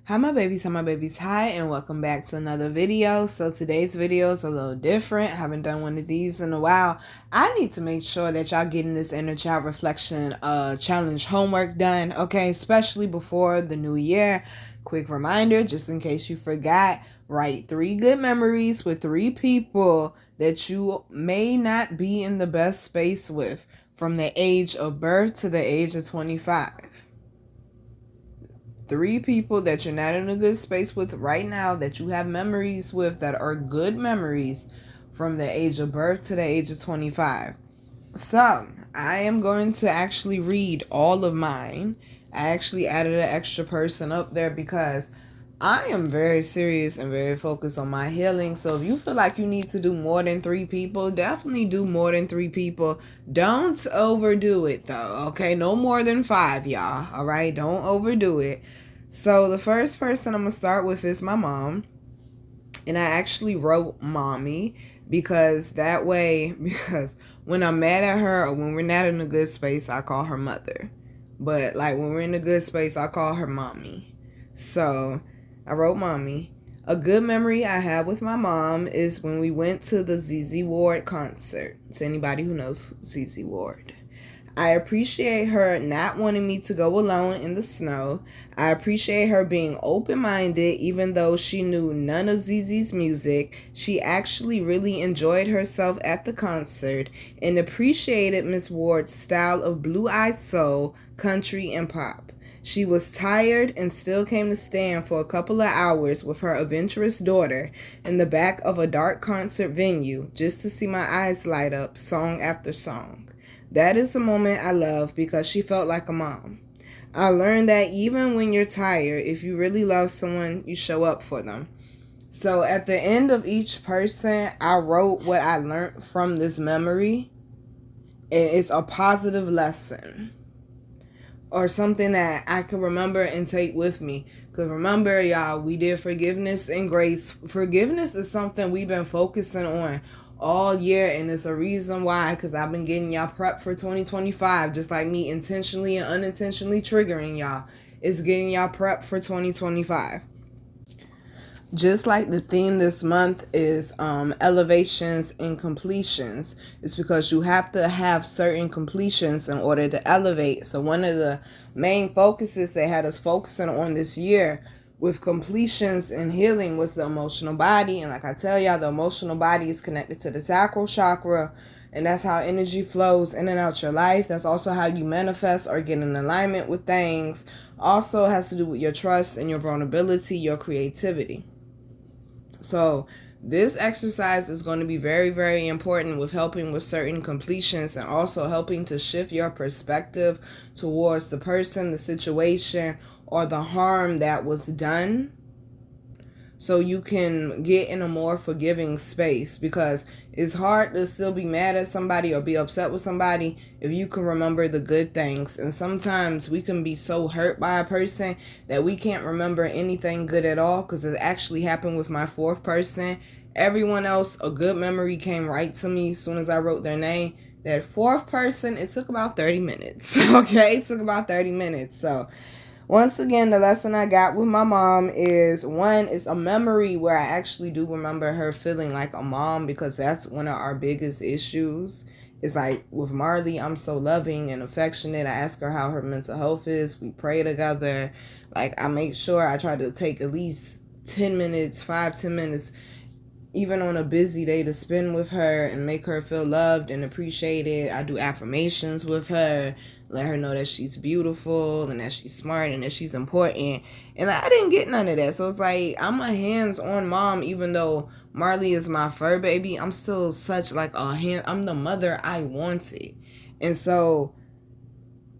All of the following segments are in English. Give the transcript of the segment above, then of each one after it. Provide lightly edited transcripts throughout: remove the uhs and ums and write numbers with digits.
Hi my babies, hi, and welcome back to another video. So today's video is a little different. I haven't done one of these in a while. I need to make sure that y'all getting this inner child reflection challenge homework done, okay, especially before the new year. Quick reminder, just in case you forgot, write 3 good memories with 3 people that you may not be in the best space with from the age of birth to the age of 25. 3 people that you're not in a good space with right now, that you have memories with that are good memories from the age of birth to the age of 25. So I am going to actually read all of mine. I actually added an extra person up there because I am very serious and very focused on my healing. So if you feel like you need to do more than 3 people, definitely do more than 3 people. Don't overdo it though, okay? No more than 5, y'all, all right? Don't overdo it. So the first person I'm going to start with is my mom. And I actually wrote mommy because when I'm mad at her or when we're not in a good space, I call her mother. But like when we're in a good space, I call her mommy. So I wrote mommy. A good memory I have with my mom is when we went to the ZZ Ward concert. To anybody who knows ZZ Ward. I appreciate her not wanting me to go alone in the snow. I appreciate her being open-minded even though she knew none of ZZ's music. She actually really enjoyed herself at the concert and appreciated Miss Ward's style of blue-eyed soul, country, and pop. She was tired and still came to stand for a couple of hours with her adventurous daughter in the back of a dark concert venue just to see my eyes light up song after song. That is the moment I love because she felt like a mom. I learned that even when you're tired, if you really love someone, you show up for them. So at the end of each person, I wrote what I learned from this memory. It's a positive lesson or something that I can remember and take with me. Because remember, y'all, we did forgiveness and grace. Forgiveness is something we've been focusing on all year, and it's a reason why, because I've been getting y'all prepped for 2025, just like me intentionally and unintentionally triggering y'all. It's getting y'all prepped for 2025. Just like the theme this month is elevations and completions. It's because you have to have certain completions in order to elevate. So one of the main focuses they had us focusing on this year with completions and healing was the emotional body. And like I tell y'all, the emotional body is connected to the sacral chakra. And that's how energy flows in and out your life. That's also how you manifest or get in alignment with things. Also has to do with your trust and your vulnerability, your creativity. So this exercise is going to be very, very important with helping with certain completions and also helping to shift your perspective towards the person, the situation, or the harm that was done, so you can get in a more forgiving space, because it's hard to still be mad at somebody or be upset with somebody if you can remember the good things. And sometimes we can be so hurt by a person that we can't remember anything good at all, because it actually happened with my 4th person. Everyone else, a good memory came right to me as soon as I wrote their name. That 4th person, it took about 30 minutes. Okay, it took about 30 minutes. So once again, the lesson I got with my mom is, one, it's a memory where I actually do remember her feeling like a mom, because that's one of our biggest issues. It's like with Marley, I'm so loving and affectionate. I ask her how her mental health is. We pray together. Like, I make sure I try to take at least 10 minutes, 5-10 minutes, even on a busy day, to spend with her and make her feel loved and appreciated. I do affirmations with her, let her know that she's beautiful and that she's smart and that she's important. And I didn't get none of that. So it's like, I'm a hands-on mom. Even though Marley is my fur baby, I'm still such like I'm the mother I wanted. And so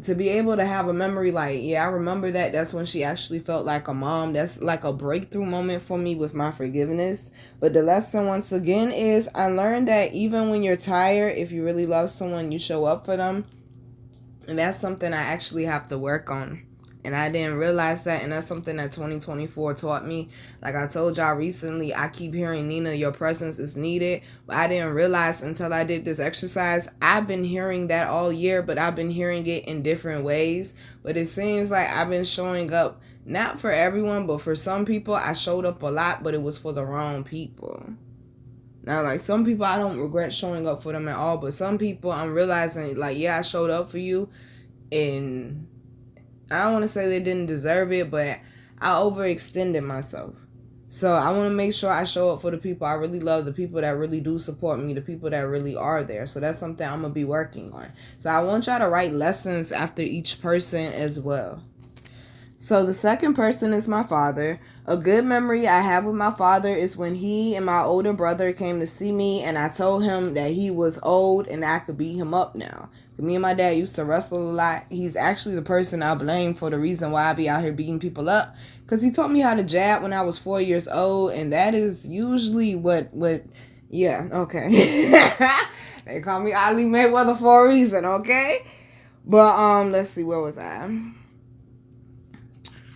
to be able to have a memory like, yeah, I remember that's when she actually felt like a mom. That's like a breakthrough moment for me with my forgiveness. But the lesson, once again, is I learned that even when you're tired, if you really love someone, you show up for them. And that's something I actually have to work on. And I didn't realize that. And that's something that 2024 taught me. Like I told y'all recently, I keep hearing, Nina, your presence is needed. But I didn't realize until I did this exercise. I've been hearing that all year, but I've been hearing it in different ways. But it seems like I've been showing up Not for everyone, but for some people, I showed up a lot, but it was for the wrong people. Now, like, some people, I don't regret showing up for them at all, but some people, I'm realizing, like, yeah, I showed up for you, and I don't want to say they didn't deserve it, but I overextended myself. So I want to make sure I show up for the people I really love, the people that really do support me, the people that really are there. So that's something I'm going to be working on. So I want y'all to write lessons after each person as well. So the second person is my father. A good memory I have with my father is when he and my older brother came to see me, and I told him that he was old and I could beat him up now. Me and my dad used to wrestle a lot. He's actually the person I blame for the reason why I be out here beating people up, because he taught me how to jab when I was 4 years old, and that is usually what yeah, okay. They call me Ali Mayweather for a reason, okay? But let's see, where was I?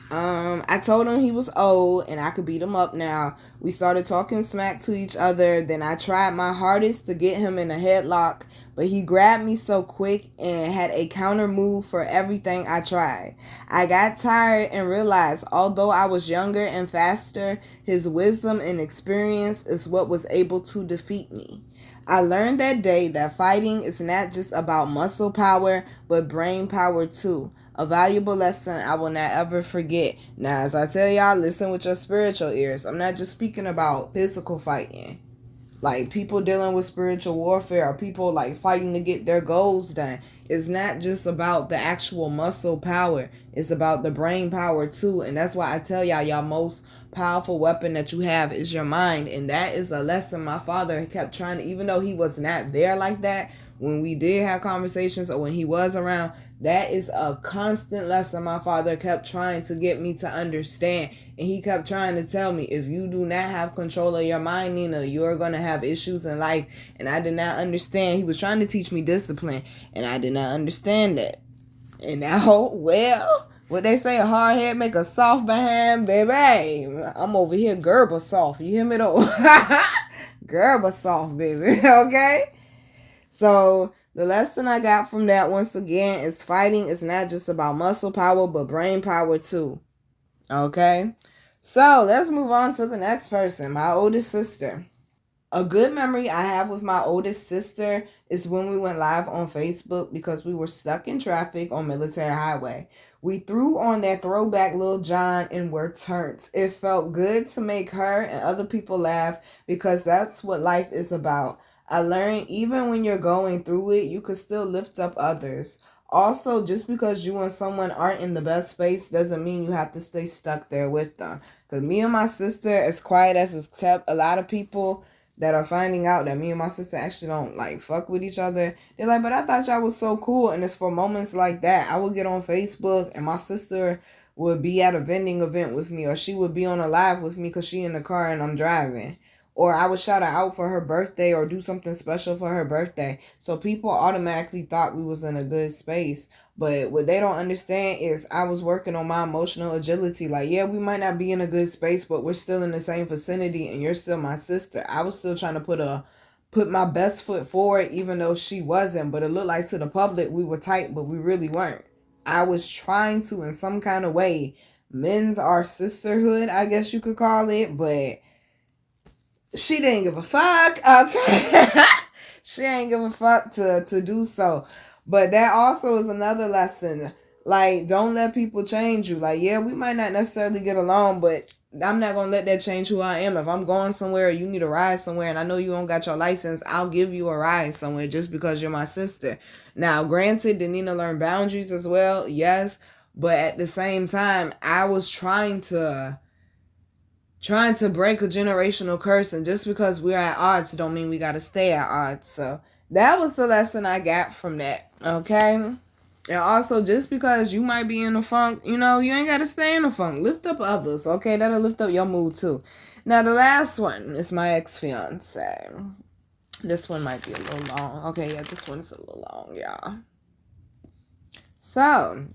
I told him he was old and I could beat him up now. We started talking smack to each other. Then I tried my hardest to get him in a headlock, but he grabbed me so quick and had a counter move for everything I tried. I got tired and realized although I was younger and faster, his wisdom and experience is what was able to defeat me. I learned that day that fighting is not just about muscle power, but brain power too. A valuable lesson I will not ever forget. Now, as I tell y'all, listen with your spiritual ears. I'm not just speaking about physical fighting. Like, people dealing with spiritual warfare, or people like fighting to get their goals done. It's not just about the actual muscle power. It's about the brain power too. And that's why I tell y'all most powerful weapon that you have is your mind. And that is a lesson my father kept trying to, even though he was not there like that, when we did have conversations or when he was around, that is a constant lesson my father kept trying to get me to understand. And he kept trying to tell me, if you do not have control of your mind, Nina, you're going to have issues in life. And I did not understand. He was trying to teach me discipline, and I did not understand that. And now, well, what they say, a hard head make a soft behind, baby. I'm over here Gerber soft. You hear me though? Gerber soft, baby. Okay? So the lesson I got from that, once again, is fighting is not just about muscle power, but brain power too. Okay? So let's move on to the next person, my oldest sister. A good memory I have with my oldest sister is when we went live on Facebook because we were stuck in traffic on Military Highway. We threw on that throwback Lil Jon and were turnt. It felt good to make her and other people laugh because that's what life is about. I learned even when you're going through it, you could still lift up others. Also, just because you and someone aren't in the best space doesn't mean you have to stay stuck there with them. Because me and my sister, as quiet as it's kept, a lot of people that are finding out that me and my sister actually don't like fuck with each other, they're like, but I thought y'all was so cool. And it's for moments like that. I would get on Facebook and my sister would be at a vending event with me, or she would be on a live with me because she in the car and I'm driving. Or I would shout her out for her birthday or do something special for her birthday. So people automatically thought we was in a good space. But what they don't understand is I was working on my emotional agility. Like, yeah, we might not be in a good space, but we're still in the same vicinity and you're still my sister. I was still trying to put my best foot forward, even though she wasn't. But it looked like to the public we were tight, but we really weren't. I was trying to, in some kind of way, mend our sisterhood, I guess you could call it. But she didn't give a fuck. Okay. She ain't give a fuck to do so. But that also is another lesson. Like, don't let people change you. Like, yeah, we might not necessarily get along, but I'm not going to let that change who I am. If I'm going somewhere, you need a ride somewhere, and I know you don't got your license, I'll give you a ride somewhere just because you're my sister. Now, granted, did Nina learn boundaries as well? Yes. But at the same time, I was trying to break a generational curse, and just because we're at odds don't mean we gotta stay at odds. So that was the lesson I got from that. Okay. And also, just because you might be in a funk, you ain't gotta stay in a funk. Lift up others. Okay, that'll lift up your mood too. Now the last one is my ex-fiance. This one might be a little long. Okay, yeah, this one's a little long, y'all. So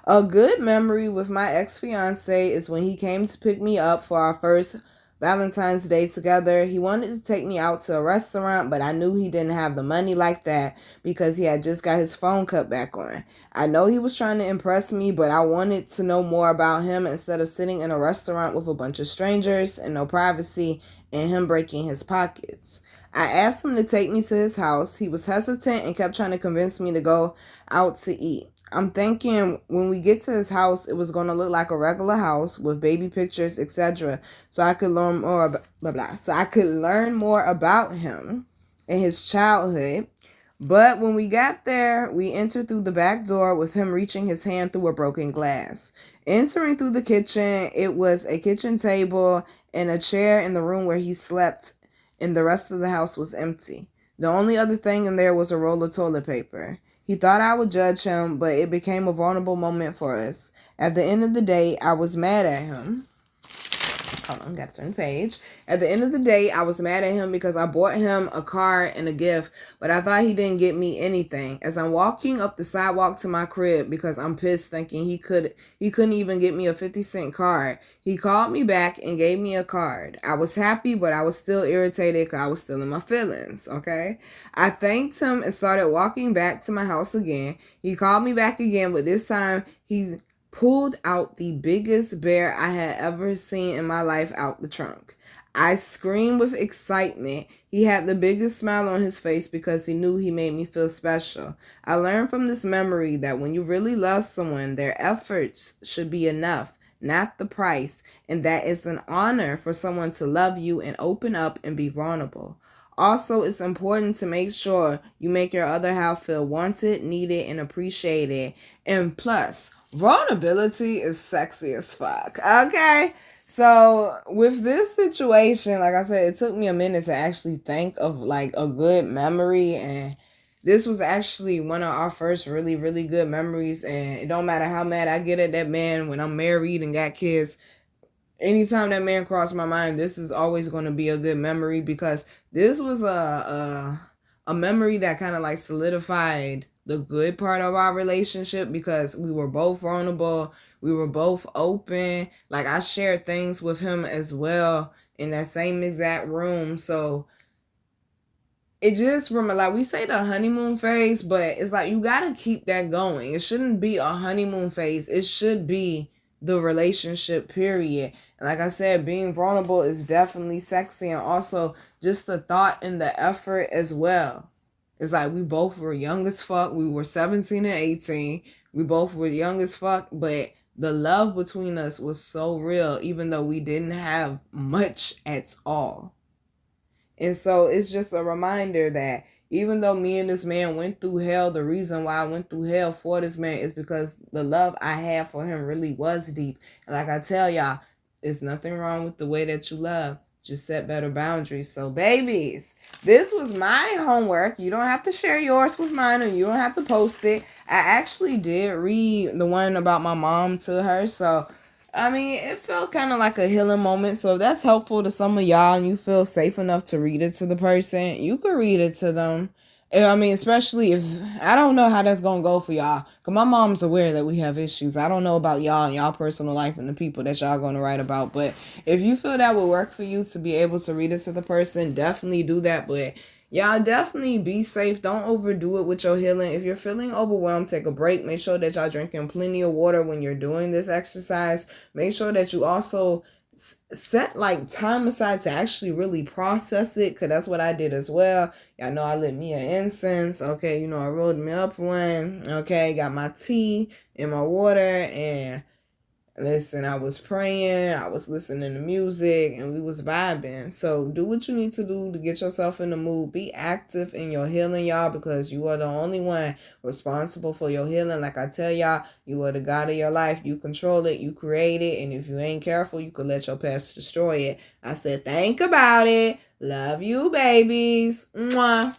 a good memory with my ex-fiance is when he came to pick me up for our first Valentine's Day together. He wanted to take me out to a restaurant, but I knew he didn't have the money like that because he had just got his phone cut back on. I know he was trying to impress me, but I wanted to know more about him instead of sitting in a restaurant with a bunch of strangers and no privacy and him breaking his pockets. I asked him to take me to his house. He was hesitant and kept trying to convince me to go out to eat. I'm thinking when we get to his house, it was going to look like a regular house with baby pictures, etc. So I could learn more So I could learn more about him and his childhood. But when we got there, we entered through the back door with him reaching his hand through a broken glass. Entering through the kitchen, it was a kitchen table and a chair in the room where he slept, and the rest of the house was empty. The only other thing in there was a roll of toilet paper. He thought I would judge him, but it became a vulnerable moment for us. At the end of the day, I was mad at him. Hold on, gotta turn the page. At the end of the day, I was mad at him because I bought him a car and a gift, but I thought he didn't get me anything. As I'm walking up the sidewalk to my crib because I'm pissed thinking he couldn't even get me a 50-cent card, he called me back and gave me a card. I was happy, but I was still irritated because I was still in my feelings, okay? I thanked him and started walking back to my house again. He called me back again, but this time he pulled out the biggest bear I had ever seen in my life out the trunk. I screamed with excitement. He had the biggest smile on his face because he knew he made me feel special. I learned from this memory that when you really love someone, their efforts should be enough, not the price, and that it's an honor for someone to love you and open up and be vulnerable. Also, it's important to make sure you make your other half feel wanted, needed, and appreciated. And plus, vulnerability is sexy as fuck. Okay? So, with this situation, like I said, it took me a minute to actually think of like a good memory, and this was actually one of our first really, really good memories. And it don't matter how mad I get at that man when I'm married and got kids, anytime that man crossed my mind, this is always going to be a good memory because this was a memory that kind of like solidified the good part of our relationship because we were both vulnerable, we were both open. Like I shared things with him as well in that same exact room. So it just from like we say the honeymoon phase, but it's like you gotta keep that going. It shouldn't be a honeymoon phase. It should be the relationship period. And like I said, being vulnerable is definitely sexy, and also just the thought and the effort as well. It's like we both were young as fuck. We were 17 and 18. We both were young as fuck, but the love between us was so real, even though we didn't have much at all. And so it's just a reminder that even though me and this man went through hell, the reason why I went through hell for this man is because the love I had for him really was deep. And like I tell y'all, there's nothing wrong with the way that you love. Just set better boundaries. So babies, this was my homework. You don't have to share yours with mine, and you don't have to post it. I actually did read the one about my mom to her. So I mean, it felt kind of like a healing moment. So if that's helpful to some of y'all and you feel safe enough to read it to the person, you could read it to them. And I mean, especially if, I don't know how that's going to go for y'all. Because my mom's aware that we have issues. I don't know about y'all and y'all personal life and the people that y'all going to write about. But if you feel that would work for you to be able to read it to the person, definitely do that. But y'all definitely be safe. Don't overdo it with your healing. If you're feeling overwhelmed, take a break. Make sure that y'all drinking plenty of water when you're doing this exercise. Make sure that you also set like time aside to actually really process it, because that's what I did as well. Y'all know I lit me an incense. Okay, I rolled me up one. Okay, got my tea and my water, and listen, I was praying, I was listening to music, and we was vibing. So do what you need to do to get yourself in the mood. Be active in your healing, y'all, because you are the only one responsible for your healing. Like I tell y'all, you are the God of your life. You control it, you create it, and if you ain't careful, you could let your past destroy it. I said, think about it. Love you, babies. Mwah.